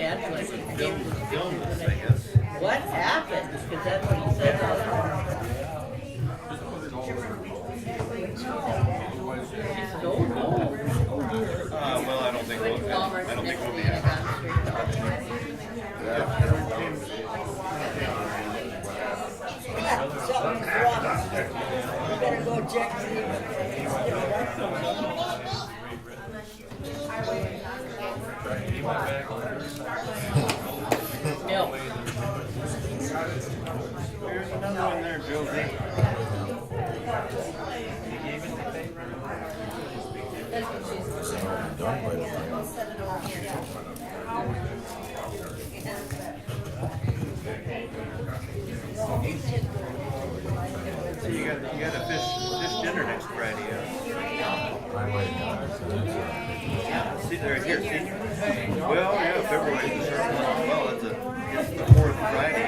that's what he Film this, I guess. What happened? Because that's what he said. Don't know. Well, I don't think we'll be We better go check. Milk. There's another one there, Josie. So you got a fish dinner next Friday, See, they're here. See? Well, yeah, February is well, it's the fourth Friday.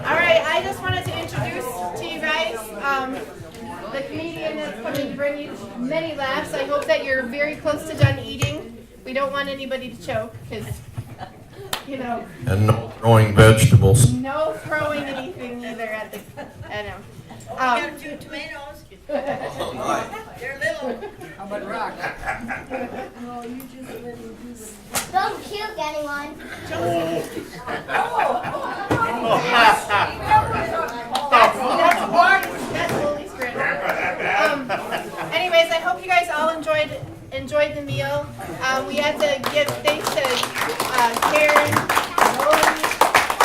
All right, I just wanted to introduce to you guys the comedian that's coming to bring you many laughs. I hope that you're very close to done eating. We don't want anybody to choke because, you know. And no throwing vegetables. No throwing anything either at the, I know. We got 2 tomatoes. They're little. How about rock? Don't puke, anyone. That's Holy Spirit. Anyways, I hope you guys all enjoyed the meal. We had to give thanks to Karen, Roland,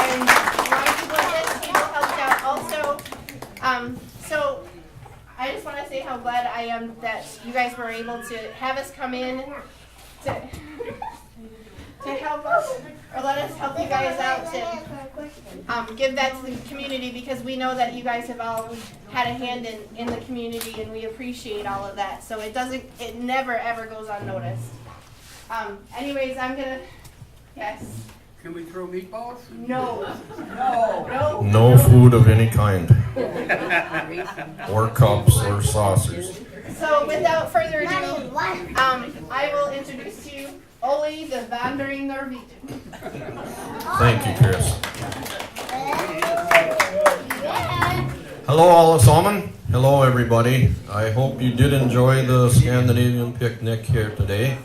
and a lot of people at this table helped out also. So I just want to say how glad I am that you guys were able to have us come in to help us, or let us help you guys out to give that to the community, because we know that you guys have all had a hand in the community, and we appreciate all of that. So it never ever goes unnoticed. Anyways, I'm gonna, yes. Can we throw meatballs? No. No food of any kind. Or cups or saucers. So without further ado, I will introduce to you Ole the Vondering Norvegian. Thank you, Chris. Hello, alle sammen. Hello, everybody. I hope you did enjoy the Scandinavian picnic here today.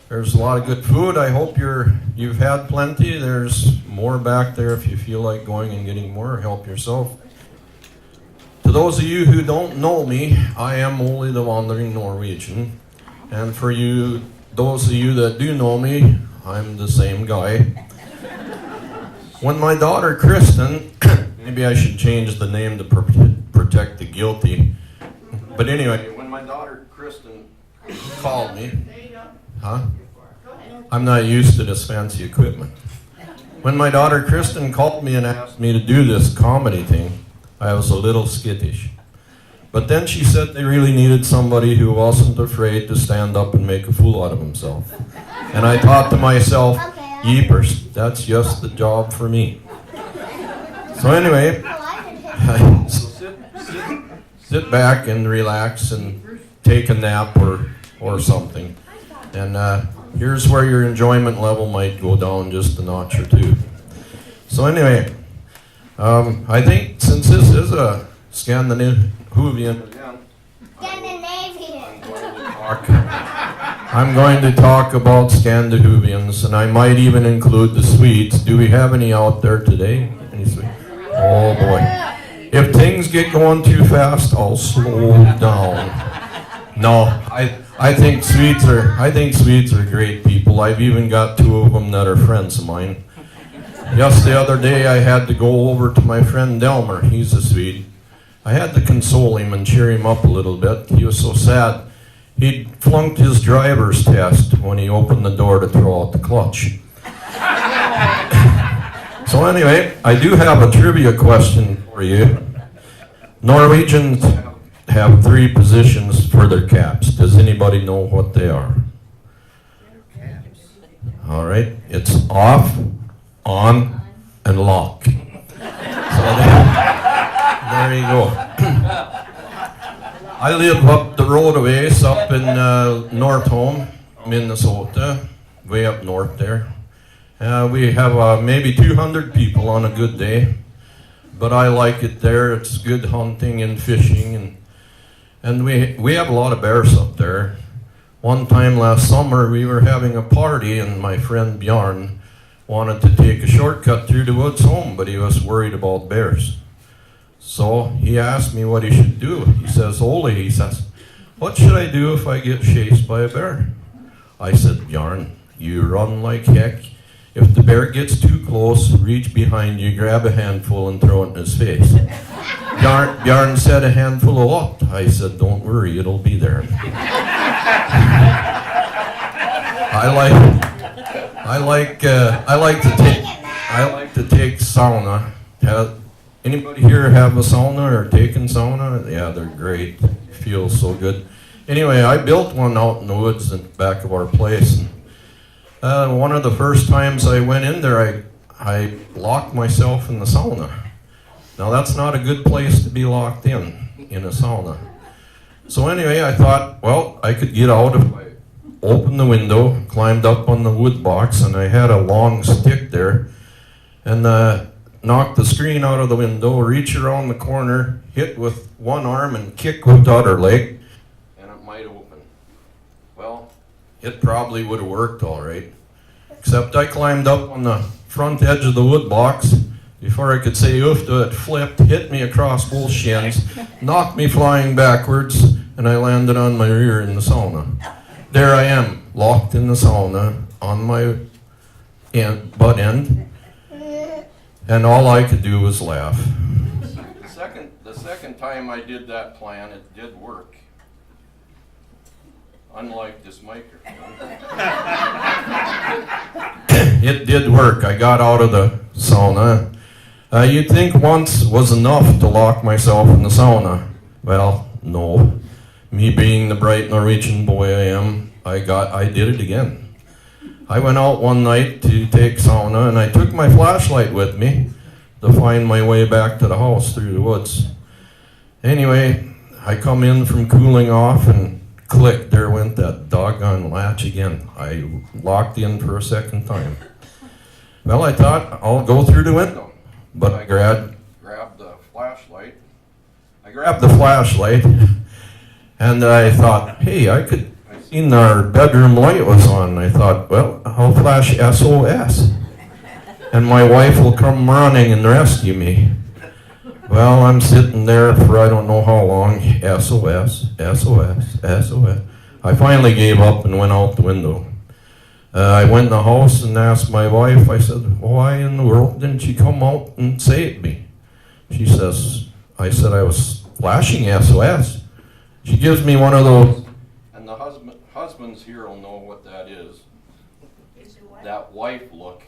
There's a lot of good food. I hope you've had plenty. There's more back there if you feel like going and getting more. Help yourself. To those of you who don't know me, I am Ole the Vondering Norwegian. And for those of you that do know me, I'm the same guy. When my daughter Kristen, maybe I should change the name to protect the guilty. But anyway, when my daughter Kristen called me, I'm not used to this fancy equipment. When my daughter Kristen called me and asked me to do this comedy thing, I was a little skittish. But then she said they really needed somebody who wasn't afraid to stand up and make a fool out of himself. And I thought to myself, yeepers, that's just the job for me. So anyway, sit back and relax and take a nap or something. And here's where your enjoyment level might go down just a notch or two. So anyway, I think since this is a Scandinavian, I'm going to talk about Scandinavians, and I might even include the Swedes. Do we have any out there today? Any Swedes? Oh boy. If things get going too fast, I'll slow down. No, I think Swedes are great people. I've even got 2 of them that are friends of mine. Just the other day I had to go over to my friend Delmer. He's a Swede. I had to console him and cheer him up a little bit. He was so sad. He'd flunked his driver's test when he opened the door to throw out the clutch. So anyway, I do have a trivia question for you. Norwegians have 3 positions for their caps. Does anybody know what they are? All right, it's off, on, and lock. So there you go. I live up the road a ways up in North Home, Minnesota, way up north there. We have maybe 200 people on a good day, but I like it there. It's good hunting and fishing, and we have a lot of bears up there. One time last summer we were having a party, and my friend Bjorn wanted to take a shortcut through the woods home, but he was worried about bears. So he asked me what he should do. He says, Ole, he says, what should I do if I get chased by a bear? I said, Bjorn, you run like heck. If the bear gets too close, reach behind you, grab a handful and throw it in his face. Bjorn said, a handful of what? I said, don't worry, it'll be there. I like to take sauna. Anybody here have a sauna or taken sauna? Yeah, they're great. Feels so good. Anyway, I built one out in the woods in the back of our place. And, one of the first times I went in there, I locked myself in the sauna. Now that's not a good place to be locked in a sauna. So anyway, I thought, well, I could get out if I opened the window, climbed up on the wood box, and I had a long stick there, and knock the screen out of the window, reach around the corner, hit with one arm and kick with the other leg, and it might open. Well, it probably would have worked all right, except I climbed up on the front edge of the wood box. Before I could say oof to it, flipped, hit me across both shins, knocked me flying backwards, and I landed on my rear in the sauna. There I am, locked in the sauna on my butt end. And all I could do was laugh. The second time I did that plan, it did work. Unlike this microphone. It did work. I got out of the sauna. You'd think once was enough to lock myself in the sauna. Well, no. Me being the bright Norwegian boy I am, I did it again. I went out one night to take sauna, and I took my flashlight with me to find my way back to the house through the woods. Anyway, I come in from cooling off, and click, there went that doggone latch again. I locked in for a second time. Well, I thought, I'll go through the window. But I grabbed the flashlight. And I thought, hey, I seen our bedroom light was on. I thought, well, I'll flash SOS. And my wife will come running and rescue me. Well, I'm sitting there for I don't know how long. SOS. I finally gave up and went out the window. I went in the house and asked my wife, I said, why in the world didn't you come out and save me? She says, I said I was flashing SOS. She gives me one of those, and the husbands here will know what that is. That wife look.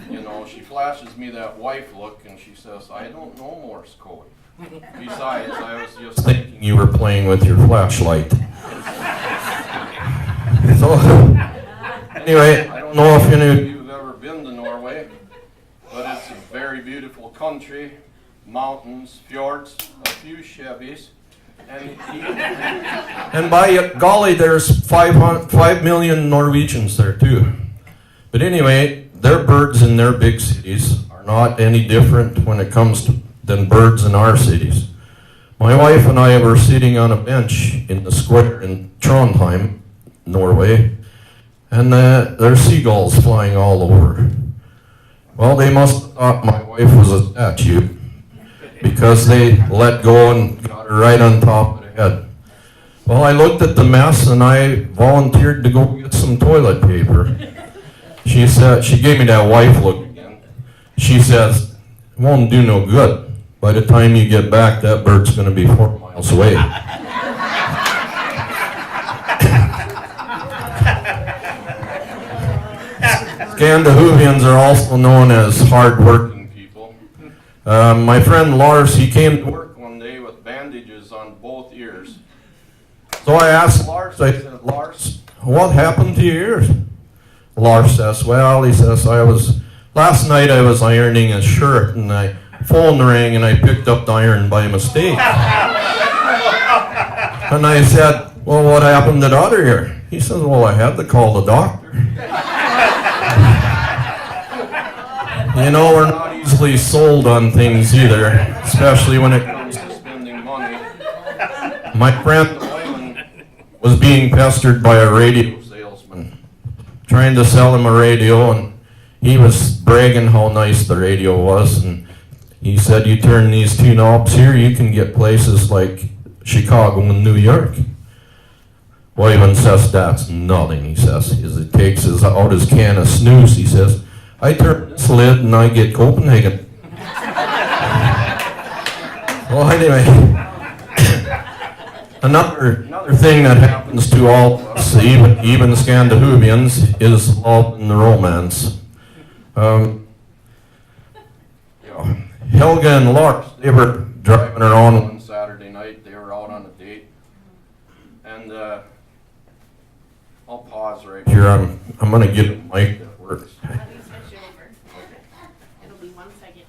You know, she flashes me that wife look, and she says, I don't know Morse code. Besides, I was just thinking you were playing with your flashlight. So, anyway, I don't know if any of you have ever been to Norway, but it's a very beautiful country. Mountains, fjords, a few Chevys. And by golly, there's 5 million Norwegians there too. But anyway, their birds in their big cities are not any different when it comes to than birds in our cities. My wife and I were sitting on a bench in the square in Trondheim, Norway, and there's seagulls flying all over. Well, they must have thought my wife was a statue, because they let go and got her right on top of the head. Well, I looked at the mess and I volunteered to go get some toilet paper. She said, she gave me that wife look again. She says, it won't do no good. By the time you get back, that bird's going to be 4 miles away. Scandinavians are also known as hard-working people. My friend Lars, he came to work one day with bandages on both ears. So I asked Lars, I said, Lars, what happened to your ears? Lars says, well, he says, last night I was ironing a shirt and my phone rang and I picked up the iron by mistake. And I said, well, what happened to the other ear? He says, well, I had to call the doctor. You know, we're not easily sold on things either, especially when it comes to spending money. My friend was being pestered by a radio salesman, trying to sell him a radio, and he was bragging how nice the radio was, and he said, you turn these two knobs here, you can get places like Chicago and New York. Wyman says, that's nothing, he says. He takes out his can of snooze, he says, I turn this lid and I get Copenhagen. Well, anyway, another thing that happens to all of us, even Scandinavians, is love and romance. Helga and Lars, they were driving around one Saturday night. They were out on a date, and I'll pause right here. I'm going to get a mic that works. It'll be 1 second.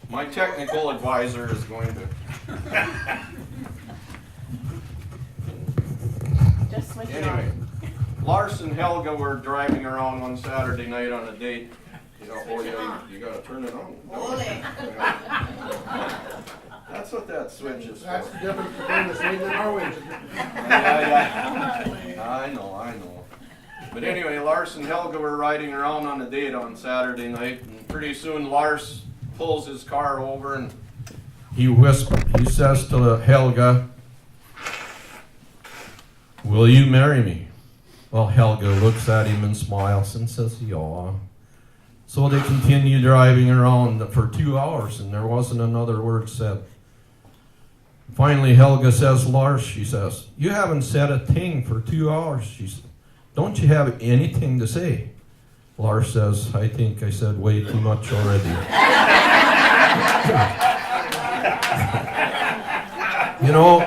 My technical advisor is going to. Just switch it Anyway, on. Lars and Helga were driving around one Saturday night on a date. You know, oh yeah, you gotta turn it on. That's what that switch is for. That's the difference between the Swede and the Norwegian. I know. But anyway, Lars and Helga were riding around on a date on Saturday night, and pretty soon Lars pulls his car over and he says to Helga, will you marry me? Well, Helga looks at him and smiles and says, yeah. So they continue driving around for 2 hours, and there wasn't another word said. Finally, Helga says, Lars, she says, you haven't said a thing for 2 hours. She said, don't you have anything to say? Lars says, I think I said way too much already. You know,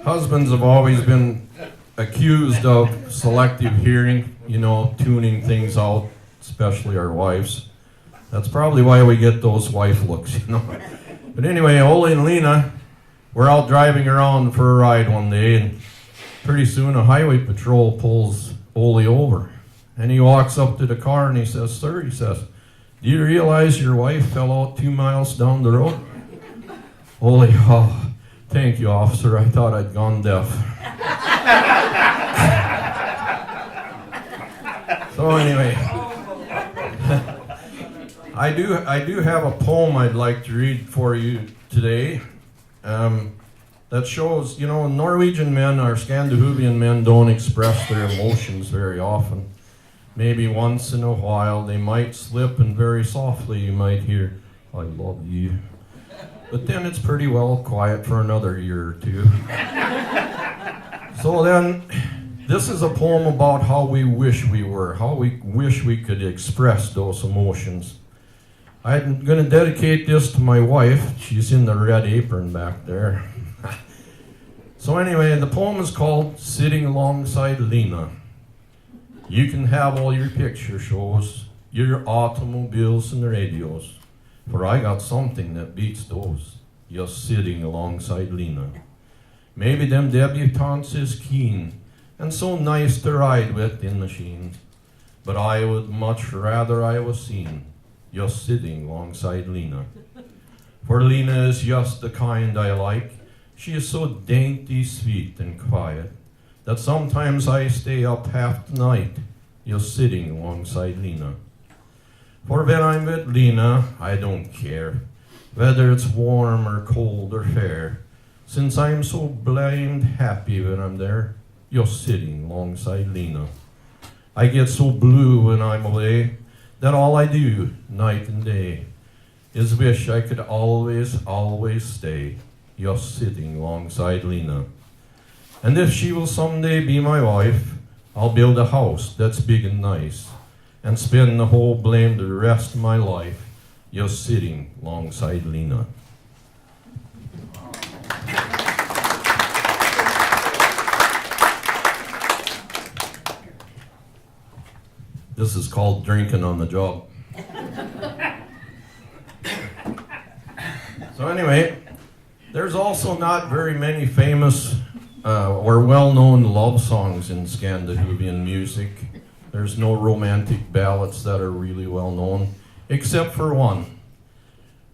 husbands have always been accused of selective hearing, you know, tuning things out, especially our wives. That's probably why we get those wife looks, you know. But anyway, Ole and Lena were out driving around for a ride one day, and pretty soon a highway patrol pulls Ole over. And he walks up to the car and he says, sir, he says, do you realize your wife fell out 2 miles down the road? Ole, oh, thank you, officer. I thought I'd gone deaf. So anyway, I do have a poem I'd like to read for you today that shows, you know, Norwegian men or Scandinavian men don't express their emotions very often. Maybe once in a while they might slip, and very softly you might hear, I love you. But then it's pretty well quiet for another year or two. So then, this is a poem about how we wish we were, how we wish we could express those emotions. I'm going to dedicate this to my wife. She's in the red apron back there. So anyway, the poem is called Sitting Alongside Lena. You can have all your picture shows, your automobiles and radios, for I got something that beats those, just sitting alongside Lena. Maybe them debutantes is keen, and so nice to ride with in machine, but I would much rather I was seen, just sitting alongside Lena. For Lena is just the kind I like. She is so dainty, sweet, and quiet, that sometimes I stay up half the night, just sitting alongside Lena. For when I'm with Lena, I don't care whether it's warm or cold or fair, since I'm so blamed happy when I'm there, just sitting alongside Lena. I get so blue when I'm away, that all I do, night and day, is wish I could always, always stay, just sitting alongside Lena. And if she will someday be my wife, I'll build a house that's big and nice, and spend the whole blamed rest of my life just sitting alongside Lena. This is called Drinking on the Job. So anyway, There's also not very many famous or well-known love songs in Scandinavian music. There's no romantic ballads that are really well-known, except for one.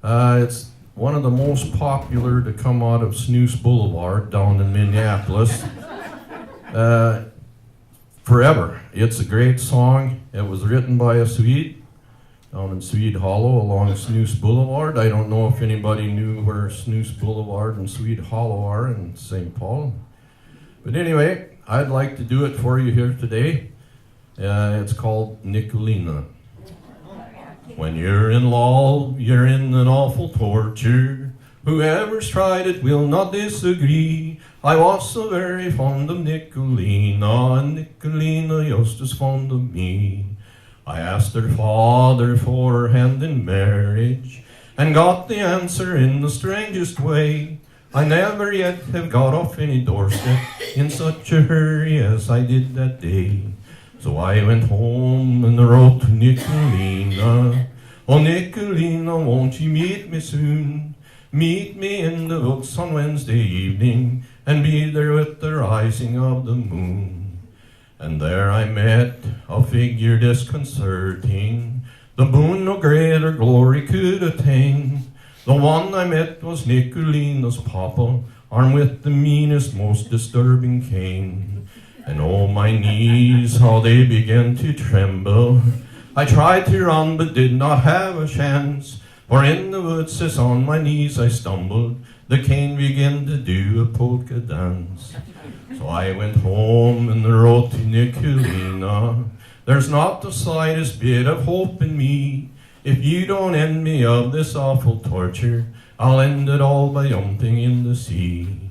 It's one of the most popular to come out of Snooze Boulevard down in Minneapolis. Forever. It's a great song. It was written by a Swede down in Swede Hollow along Snooze Boulevard. I don't know if anybody knew where Snooze Boulevard and Swede Hollow are in St. Paul. But anyway, I'd like to do it for you here today. It's called Nicolina. When you're in love, you're in an awful torture. Whoever's tried it will not disagree. I was so very fond of Nicolina, and Nicolina just as fond of me. I asked her father for her hand in marriage, and got the answer in the strangest way. I never yet have got off any doorstep in such a hurry as I did that day. So I went home and wrote to Nicolina. Oh, Nicolina, won't you meet me soon? Meet me in the woods on Wednesday evening, and be there with the rising of the moon. And there I met a figure disconcerting, the boon no greater glory could attain. The one I met was Nicolina's papa, armed with the meanest, most disturbing cane. And oh, my knees, how they began to tremble. I tried to run, but did not have a chance. For in the woods, as on my knees I stumbled, the cane began to do a polka dance. So I went home and wrote to Nicolina. There's not the slightest bit of hope in me. If you don't end me of this awful torture, I'll end it all by jumping in the sea.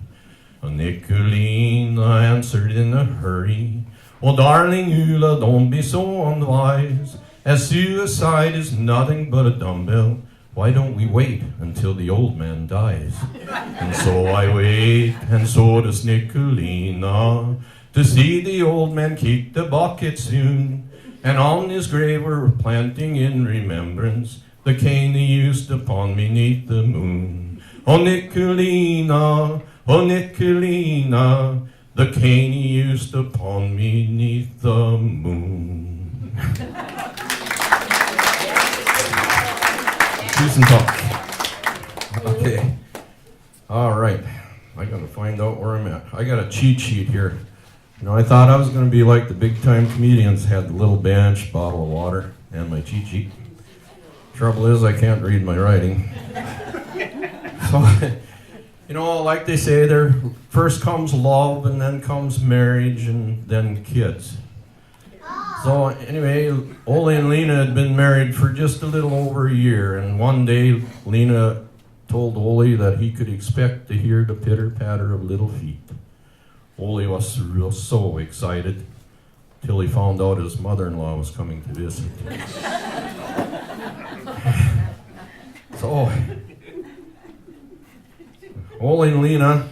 Nicolina answered in a hurry, oh, darling Ulla, don't be so unwise. As suicide is nothing but a dumbbell, why don't we wait until the old man dies? And so I wait, and so does Nicolina, to see the old man kick the bucket soon. And on his grave we're planting in remembrance the cane he used upon me neath the moon. Oh, Nicolina, oh, Nicolina, the cane he used upon me neath the moon. Tusen tack. Okay. All right. I gotta find out where I'm at. I got a cheat sheet here. You know, I thought I was gonna be like the big time comedians, had the little bench, bottle of water, and my cheat sheet. Trouble is, I can't read my writing. So, you know, like they say, there first comes love, and then comes marriage, and then kids. So anyway, Ole and Lena had been married for just a little over a year, and one day Lena told Ole that he could expect to hear the pitter-patter of little feet. Ole was so excited till he found out his mother-in-law was coming to visit. So Ole and Lena,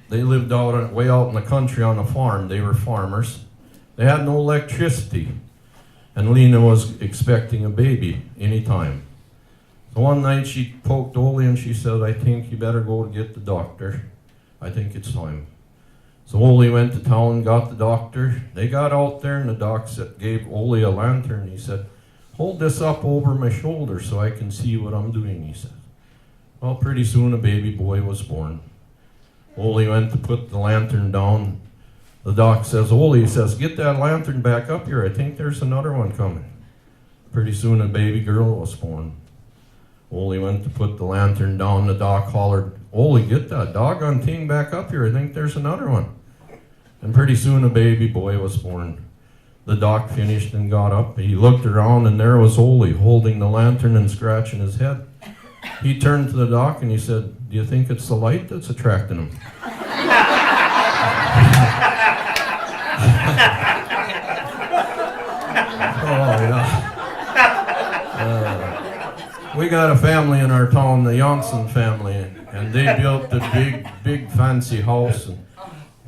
they lived way out in the country on a farm. They were farmers. They had no electricity, and Lena was expecting a baby anytime. So one night she poked Ole and she said, I think you better go get the doctor. I think it's time. So Ole went to town, got the doctor. They got out there, and the doc gave Ole a lantern. He said, hold this up over my shoulder so I can see what I'm doing, he said. Well, pretty soon a baby boy was born. Ole went to put the lantern down. The doc says, Ole, he says, get that lantern back up here. I think there's another one coming. Pretty soon a baby girl was born. Ole went to put the lantern down. The doc hollered, Ole, get that doggone thing back up here. I think there's another one. And pretty soon a baby boy was born. The doc finished and got up. He looked around, and there was Ole holding the lantern and scratching his head. He turned to the doc and he said, do you think it's the light that's attracting him? Oh, yeah. We got a family in our town, the Janssen family, and they built a big fancy house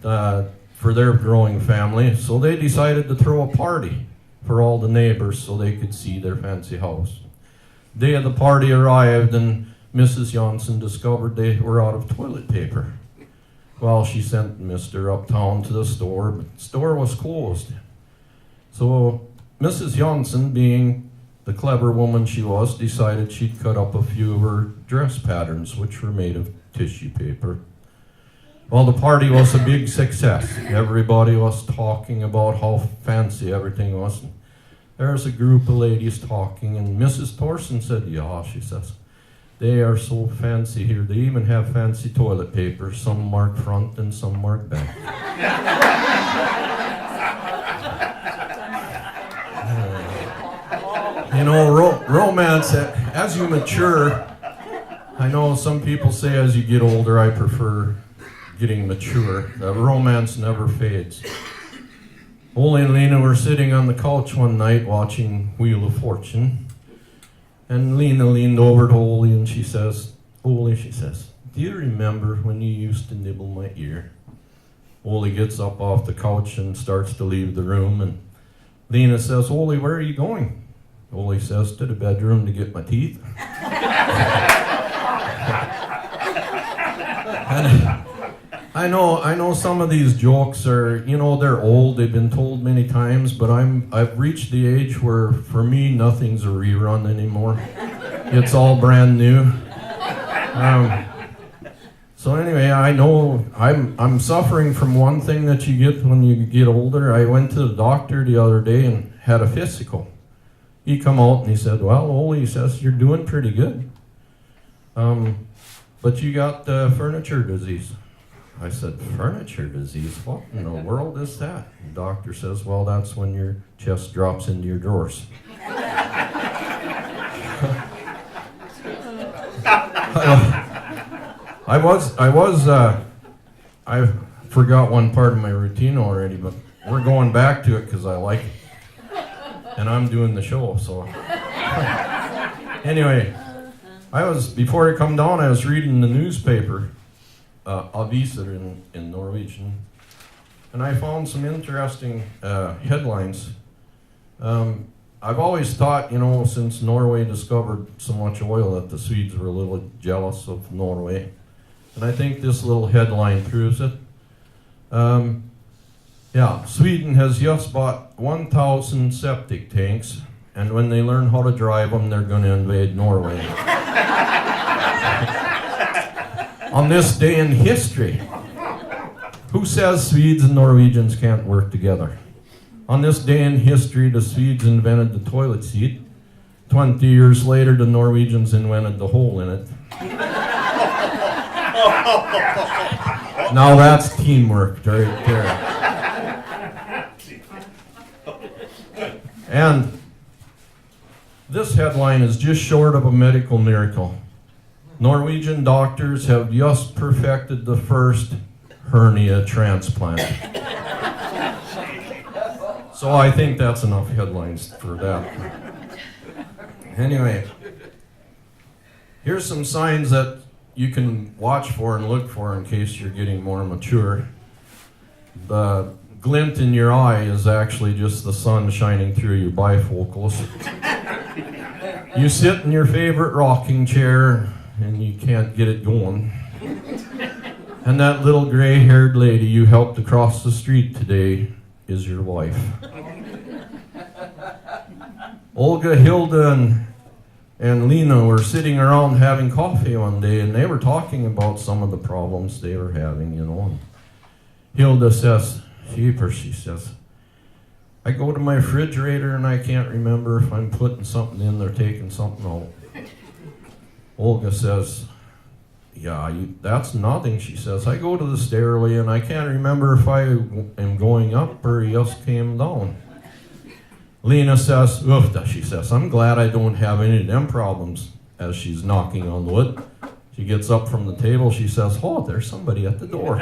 for their growing family. So they decided to throw a party for all the neighbors so they could see their fancy house. Day of the party arrived, and Mrs. Johnson discovered they were out of toilet paper. Well, she sent Mr. uptown to the store, but the store was closed. So Mrs. Johnson, being the clever woman she was, decided she'd cut up a few of her dress patterns, which were made of tissue paper. Well, the party was a big success. Everybody was talking about how fancy everything was. There was a group of ladies talking, and Mrs. Thorson said, yeah, she says, they are so fancy here. They even have fancy toilet paper, some marked front and some marked back. You know, romance, as you mature, I know some people say as you get older, I prefer getting mature. The romance never fades. Ole and Lena were sitting on the couch one night watching Wheel of Fortune. And Lena leaned over to Ole and she says, Ole, she says, do you remember when you used to nibble my ear? Ole gets up off the couch and starts to leave the room. And Lena says, Ole, where are you going? Ole says, to the bedroom to get my teeth. And I know some of these jokes are, you know, they're old, they've been told many times, but I've reached the age where for me nothing's a rerun anymore. It's all brand new. So anyway, I know I'm suffering from one thing that you get when you get older. I went to the doctor the other day and had a physical. He come out and he said, well, Ole, he says, you're doing pretty good. But you got furniture disease. I said, furniture disease? What in the world is that? The doctor says, well, that's when your chest drops into your drawers. I forgot one part of my routine already, but we're going back to it because I like it. And I'm doing the show, so. Anyway, before I come down, I was reading the newspaper, Aviser in Norwegian, and I found some interesting headlines. I've always thought, you know, since Norway discovered so much oil that the Swedes were a little jealous of Norway. And I think this little headline proves it. Sweden has just bought 1,000 septic tanks, and when they learn how to drive them, they're going to invade Norway. On this day in history, who says Swedes and Norwegians can't work together? On this day in history, the Swedes invented the toilet seat. 20 years later, the Norwegians invented the hole in it. Now that's teamwork right there. And this headline is just short of a medical miracle. Norwegian doctors have just perfected the first hernia transplant. So I think that's enough headlines for that. Anyway, here's some signs that you can watch for and look for in case you're getting more mature. The glint in your eye is actually just the sun shining through your bifocals. You sit in your favorite rocking chair and you can't get it going. And that little gray-haired lady you helped across the street today is your wife. Olga, Hilda, and Lena were sitting around having coffee one day, and they were talking about some of the problems they were having, you know. And Hilda says, she says, I go to my refrigerator and I can't remember if I'm putting something in or taking something out. Olga says, that's nothing, she says. I go to the stairway and I can't remember if I am going up or just came down. Lena says, oofda, she says, I'm glad I don't have any of them problems. As she's knocking on wood, she gets up from the table, she says, oh, there's somebody at the door.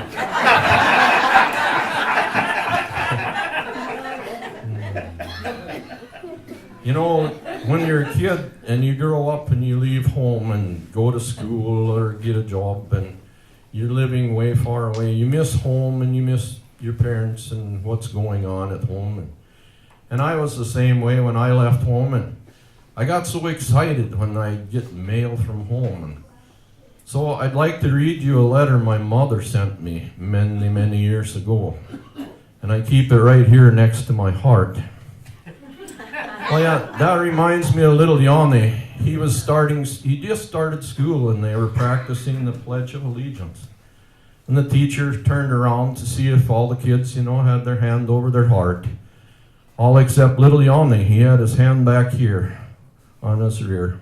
You know, when you're a kid and you grow up and you leave home and go to school or get a job and you're living way far away, you miss home and you miss your parents and what's going on at home. And I was the same way when I left home, and I got so excited when I get mail from home. And So I'd like to read you a letter my mother sent me many, many years ago. And I keep it right here next to my heart. Well, yeah, that reminds me of little Yanni. He just started school and they were practicing the Pledge of Allegiance. And the teacher turned around to see if all the kids, had their hand over their heart. All except little Yanni. He had his hand back here on his rear.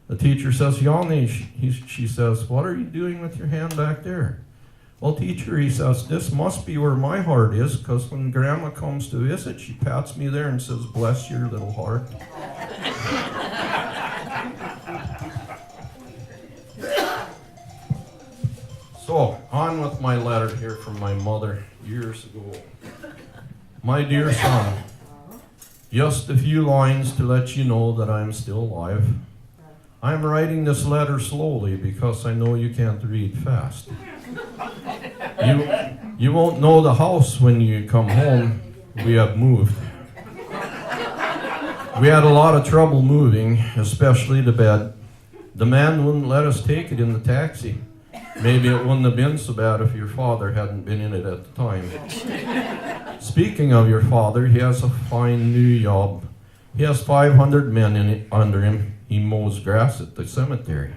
The teacher says, Yanni, she says, what are you doing with your hand back there? Well, teacher, he says, this must be where my heart is, because when Grandma comes to visit, she pats me there and says, bless your little heart. So, on with my letter here from my mother years ago. My dear son, just a few lines to let you know that I'm still alive. I'm writing this letter slowly because I know you can't read fast. You won't know the house when you come home. We have moved. We had a lot of trouble moving, especially the bed. The man wouldn't let us take it in the taxi. Maybe it wouldn't have been so bad if your father hadn't been in it at the time. Speaking of your father, he has a fine new job. He has 500 men under him. He mows grass at the cemetery.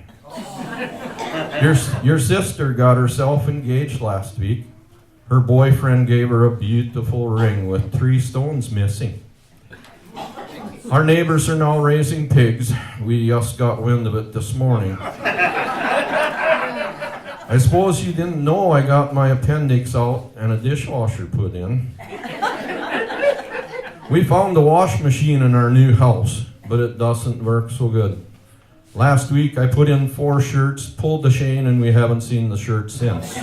Your sister got herself engaged last week. Her boyfriend gave her a beautiful ring with 3 stones missing. Our neighbors are now raising pigs. We just got wind of it this morning. I suppose you didn't know I got my appendix out and a dishwasher put in. We found a wash machine in our new house, but it doesn't work so good. Last week I put in 4 shirts, pulled the chain, and we haven't seen the shirt since.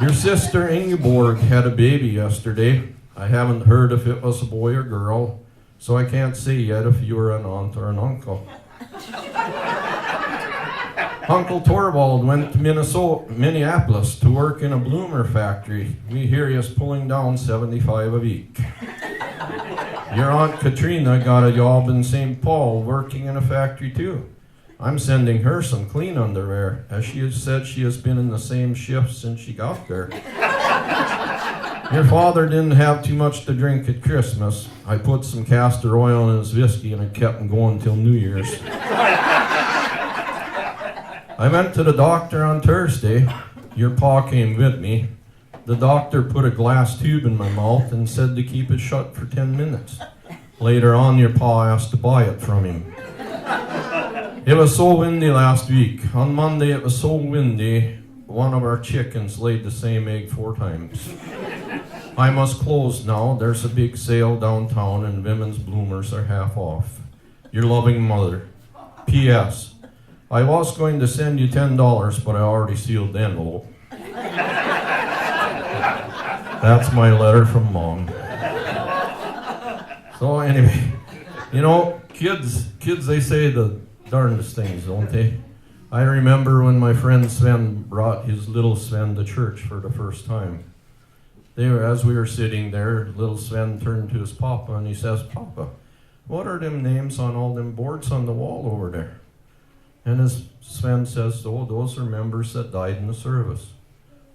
Your sister Ingeborg had a baby yesterday. I haven't heard if it was a boy or girl, so I can't say yet if you were an aunt or an uncle. Uncle Torvald went to Minneapolis to work in a bloomer factory. We hear he is pulling down 75 a week. Your Aunt Katrina got a job in St. Paul working in a factory too. I'm sending her some clean underwear, as she has said she has been in the same shift since she got there. Your father didn't have too much to drink at Christmas. I put some castor oil in his whiskey and it kept him going till New Year's. I went to the doctor on Thursday. Your pa came with me. The doctor put a glass tube in my mouth and said to keep it shut for 10 minutes. Later on, your pa asked to buy it from him. It was so windy last week. On Monday, it was so windy, one of our chickens laid the same egg 4 times. I must close now. There's a big sale downtown and women's bloomers are half off. Your loving mother. P.S. I was going to send you $10, but I already sealed the envelope. That's my letter from Mom. So anyway, kids, they say the darndest things, don't they? I remember when my friend Sven brought his little Sven to church for the first time. As we were sitting there, little Sven turned to his papa and he says, Papa, what are them names on all them boards on the wall over there? And as Sven says, oh, those are members that died in the service.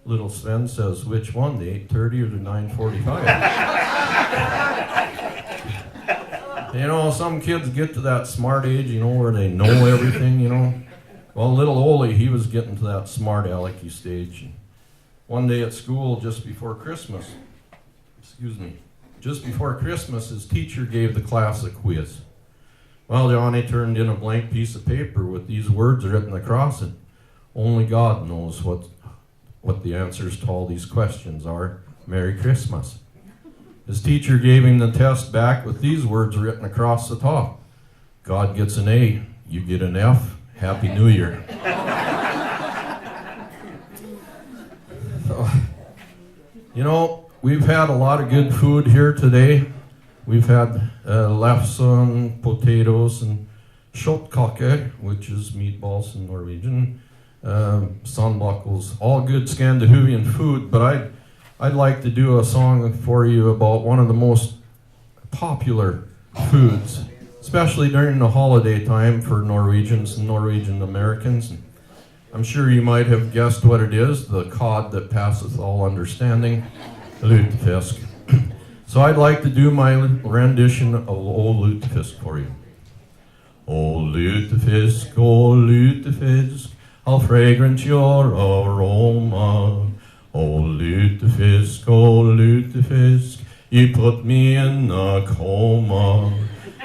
Little Sven says, which one, the 8:30 or the 9:45? Some kids get to that smart age, where they know everything, Well, little Ole, he was getting to that smart alecky stage. One day at school, just before Christmas, his teacher gave the class a quiz. Well, Johnny turned in a blank piece of paper with these words written across it. Only God knows what the answers to all these questions are. Merry Christmas. His teacher gave him the test back with these words written across the top. God gets an A, you get an F. Happy New Year. We've had a lot of good food here today. We've had lefse, potatoes, and kjøttkake, which is meatballs in Norwegian, sandbuckles, all good Scandinavian food, but I'd like to do a song for you about one of the most popular foods, especially during the holiday time for Norwegians and Norwegian Americans. I'm sure you might have guessed what it is, the cod that passeth all understanding, lutefisk. So I'd like to do my rendition of Ole lutefisk for you. Ole lutefisk, how fragrant your aroma. Ole lutefisk, you put me in a coma.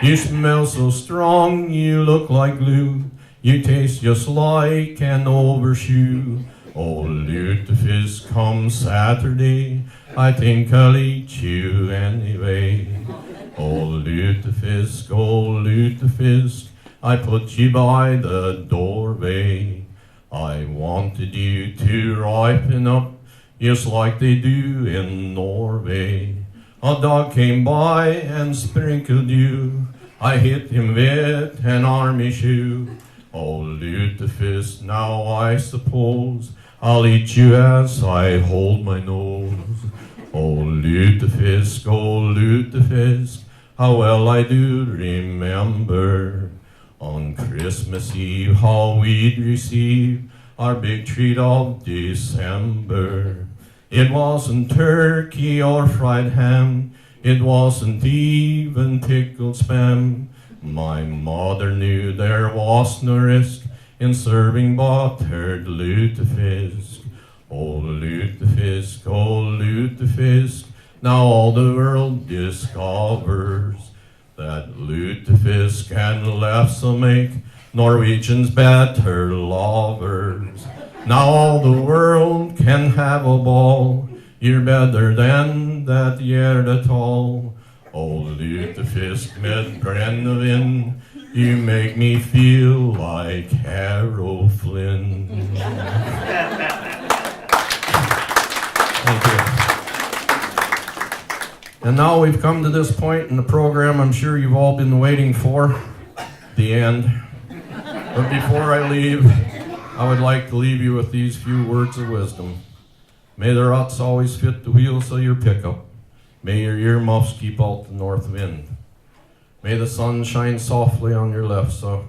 You smell so strong, you look like glue. You taste just like an overshoe. Ole lutefisk, come Saturday, I think I'll eat you anyway. Ole lutefisk, I put you by the doorway. I wanted you to ripen up just like they do in Norway. A dog came by and sprinkled you. I hit him with an army shoe. Oh, lutefisk, now I suppose I'll eat you as I hold my nose. Oh, lutefisk, how well I do remember on Christmas Eve how we'd receive our big treat of December. It wasn't turkey or fried ham, it wasn't even pickled spam. My mother knew there was no risk in serving buttered lutefisk. Oh, lutefisk, now all the world discovers that lutefisk and lefse make Norwegians better lovers. Now all the world can have a ball, you're better than that gjerd at all. Oh, lutefisk med brennevin, you make me feel like Harold Flynn. Thank you. And now we've come to this point in the program I'm sure you've all been waiting for, the end. But before I leave, I would like to leave you with these few words of wisdom. May the ruts always fit the wheels of your pickup. May your earmuffs keep out the north wind. May the sun shine softly on your lefse.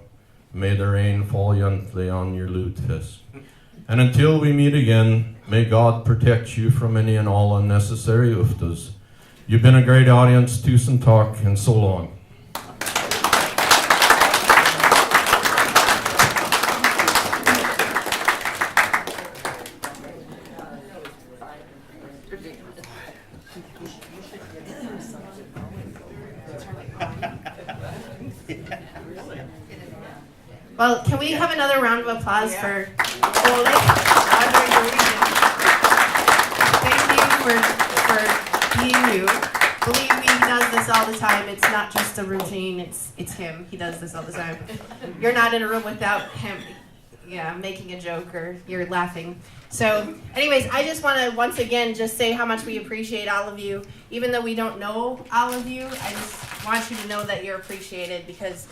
May the rain fall gently on your lutefisk. And until we meet again, may God protect you from any and all unnecessary uftas. You've been a great audience, tusen talk, and so long. Well, can we have another round of applause for Ole, our Norwegian? Thank you for being you. Believe me, he does this all the time. It's not just a routine, it's him. He does this all the time. You're not in a room without him, making a joke or you're laughing. So, anyways, I just want to once again just say how much we appreciate all of you. Even though we don't know all of you, I just want you to know that you're appreciated because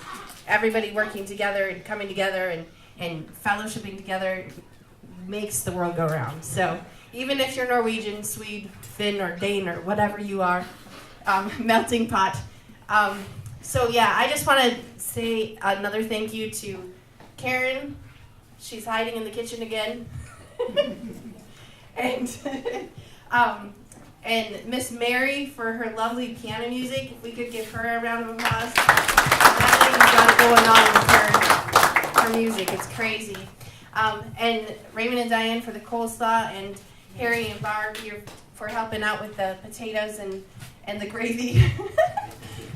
everybody working together and coming together and fellowshipping together makes the world go round. So even if you're Norwegian, Swede, Finn, or Dane, or whatever you are, melting pot. So yeah, I just want to say another thank you to Karen. She's hiding in the kitchen again. And Miss Mary for her lovely piano music. If we could give her a round of applause. That lady's got it going on with her music. It's crazy. And Raymond and Diane for the coleslaw, and Harry and Barb for helping out with the potatoes and the gravy.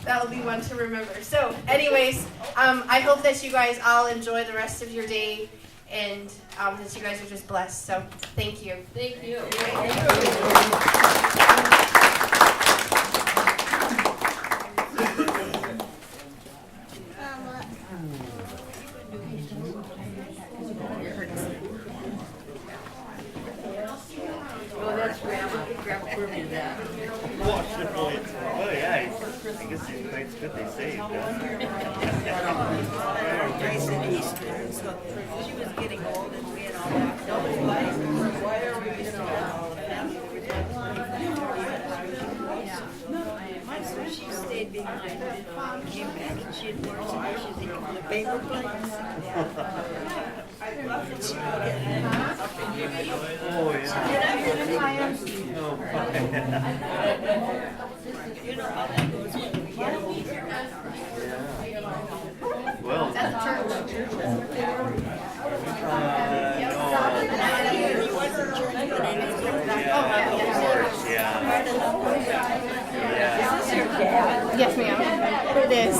That'll be one to remember. So, anyways, I hope that you guys all enjoy the rest of your day, and that you guys are just blessed. So, thank you. Thank you. Oh, that's Grandma. Grandma Kirby, that. Oh, yeah, I guess it's good they saved. Grace and Easter. So she was getting old and we had all locked up. Why are we missing all of them? So she stayed behind and came back and she had more dishes in the paper plates. I love that she would get up in here. Oh, yeah. Get up in the fire. You know how that goes when we get older. Well, He wasn't church, but I knew him back. yeah. Is this your dad? Yes, ma'am. It is.